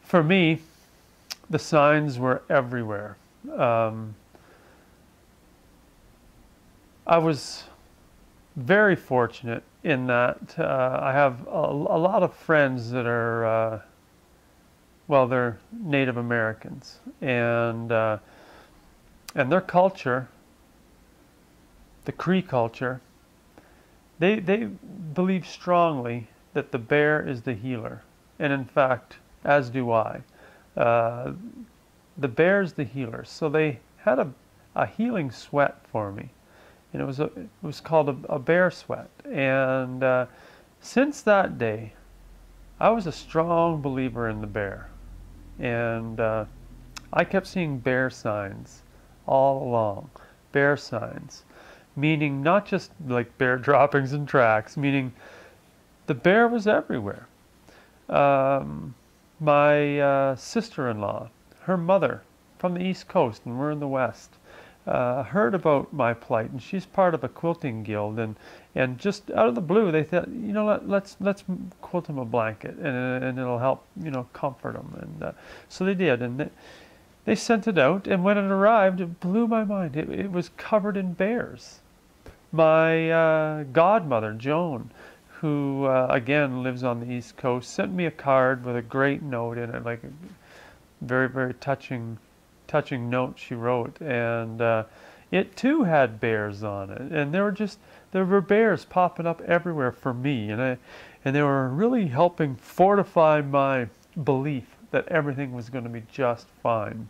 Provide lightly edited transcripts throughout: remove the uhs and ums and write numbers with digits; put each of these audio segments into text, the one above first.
for me, the signs were everywhere. Um, I was very fortunate in that I have a lot of friends that are, well, they're Native Americans, and their culture, the Cree culture, they believe strongly that the bear is the healer, and in fact, as do I. Uh, the bear's the healer, so they had a healing sweat for me, and it was called a bear sweat. And since that day, I was a strong believer in the bear, and I kept seeing bear signs all along. Bear signs, meaning not just like bear droppings and tracks, meaning the bear was everywhere. Um, my sister-in-law, her mother from the East Coast, and we're in the West, heard about my plight, and she's part of a quilting guild, and just out of the blue, they thought, you know, let's quilt him a blanket, and it'll help, you know, comfort him, and so they did, and they sent it out, and when it arrived, it blew my mind. It was covered in bears. My godmother, Joan, who again lives on the East Coast, sent me a card with a great note in it, like a very, very touching note she wrote, and it too had bears on it, and there were bears popping up everywhere for me, and they were really helping fortify my belief that everything was going to be just fine.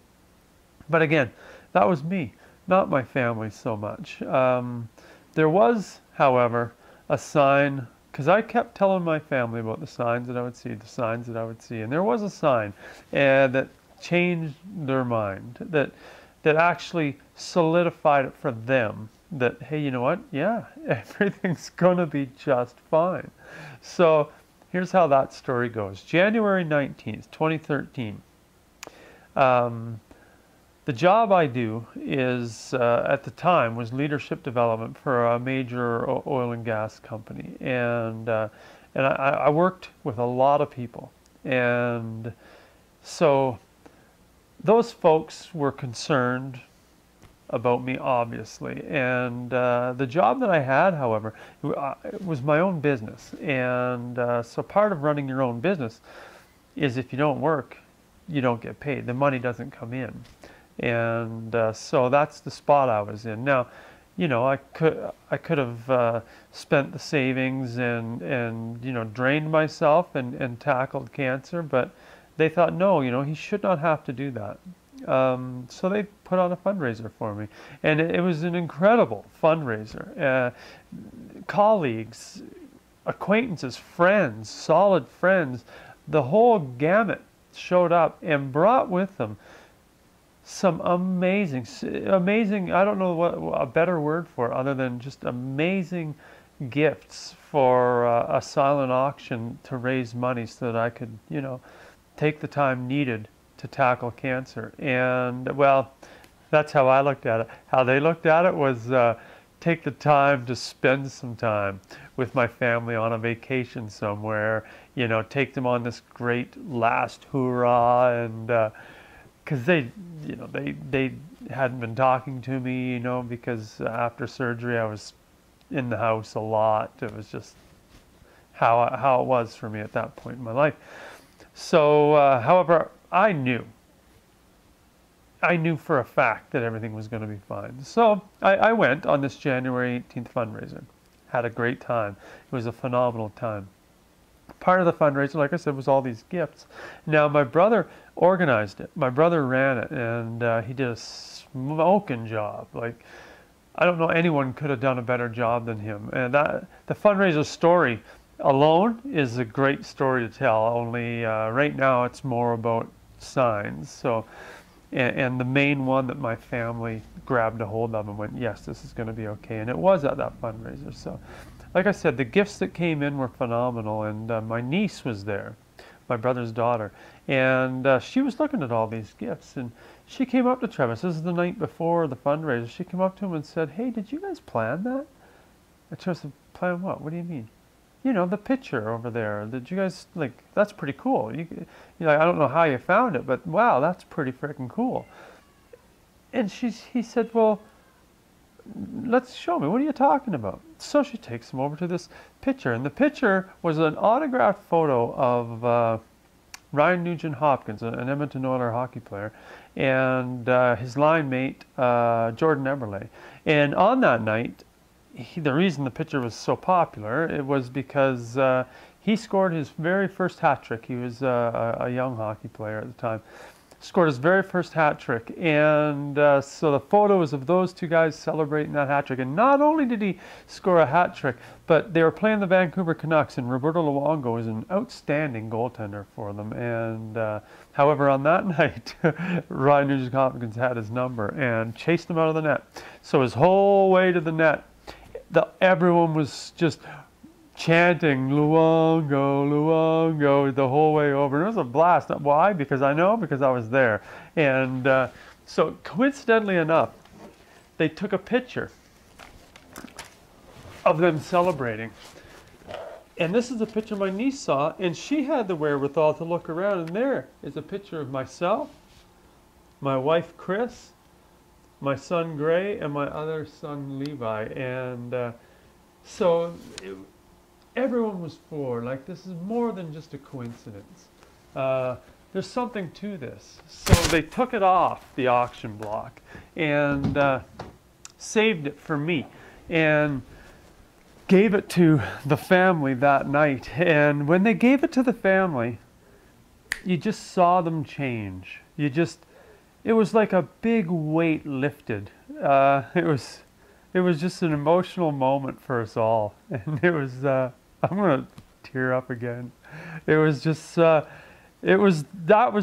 But again, that was me, not my family so much. There was, however, a sign, because I kept telling my family about the signs that I would see, the signs that I would see, and there was a sign that changed their mind, that actually solidified it for them, that, hey, you know what? Yeah, everything's going to be just fine. So here's how that story goes. January 19th, 2013. The job I do is, at the time, was leadership development for a major oil and gas company, and I worked with a lot of people, and so those folks were concerned about me, obviously, and the job that I had, however, it was my own business, and so part of running your own business is if you don't work, you don't get paid. The money doesn't come in. And so that's the spot I was in. Now, you know, I could have spent the savings and you know, drained myself and tackled cancer, but they thought, no, you know, he should not have to do that. So they put on a fundraiser for me, and it was an incredible fundraiser. Colleagues, acquaintances, friends, solid friends, the whole gamut showed up and brought with them some amazing, I don't know what a better word for it other than just amazing gifts for a silent auction to raise money so that I could, you know, take the time needed to tackle cancer. And, well, that's how I looked at it. How they looked at it was take the time to spend some time with my family on a vacation somewhere, you know, take them on this great last hurrah, and because they, you know, they hadn't been talking to me, you know, because after surgery I was in the house a lot. It was just how it was for me at that point in my life. So, however, I knew for a fact that everything was going to be fine. So I went on this January 18th fundraiser. Had a great time. It was a phenomenal time. Part of the fundraiser, like I said, was all these gifts. Now, my brother organized it. My brother ran it, and he did a smoking job. Like, I don't know anyone could have done a better job than him. And the fundraiser story alone is a great story to tell. Only right now it's more about signs. So, and the main one that my family grabbed a hold of and went, yes, this is going to be okay. And it was at that fundraiser. So, like I said, the gifts that came in were phenomenal, and my niece was there, my brother's daughter, and she was looking at all these gifts, and she came up to Travis. This is the night before the fundraiser. She came up to him and said, "Hey, did you guys plan that?" And Travis said, "Plan what? What do you mean?" you know, the picture over there. Did you guys, like, that's pretty cool. You're like, I don't know how you found it, but wow, that's pretty freaking cool. And he said, well, let's show me. What are you talking about? So she takes him over to this picture, and the picture was an autographed photo of Ryan Nugent-Hopkins, an Edmonton Oilers hockey player, and his line mate, Jordan Eberle. And on that night, the reason the picture was so popular, it was because he scored his very first hat trick. He was a young hockey player at the time. Scored his very first hat trick, and so the photo is of those two guys celebrating that hat trick. And not only did he score a hat trick, but they were playing the Vancouver Canucks, and Roberto Luongo is an outstanding goaltender for them. And however, on that night, Ryan Nugent-Hopkins had his number and chased him out of the net. So his whole way to the net, everyone was just chanting Luongo, Luongo the whole way over. And it was a blast. Why? Because I was there. And so coincidentally enough, they took a picture of them celebrating. And this is a picture my niece saw, and she had the wherewithal to look around, and there is a picture of myself, my wife Chris, my son Gray, and my other son Levi. And so everyone was for, like, this is more than just a coincidence. There's something to this. So they took it off the auction block and saved it for me and gave it to the family that night. And when they gave it to the family, you just saw them change. It was like a big weight lifted. It was just an emotional moment for us all. And it was, I'm going to tear up again. It was just, that was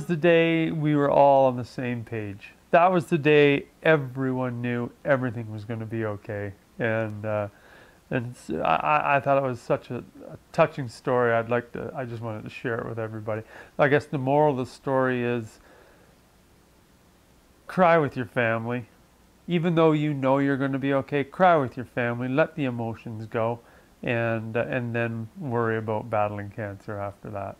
the day we were all on the same page. That was the day everyone knew everything was going to be okay. And I thought it was such a touching story. I just wanted to share it with everybody. I guess the moral of the story is, cry with your family. Even though you know you're going to be okay, cry with your family. Let the emotions go. And then worry about battling cancer after that.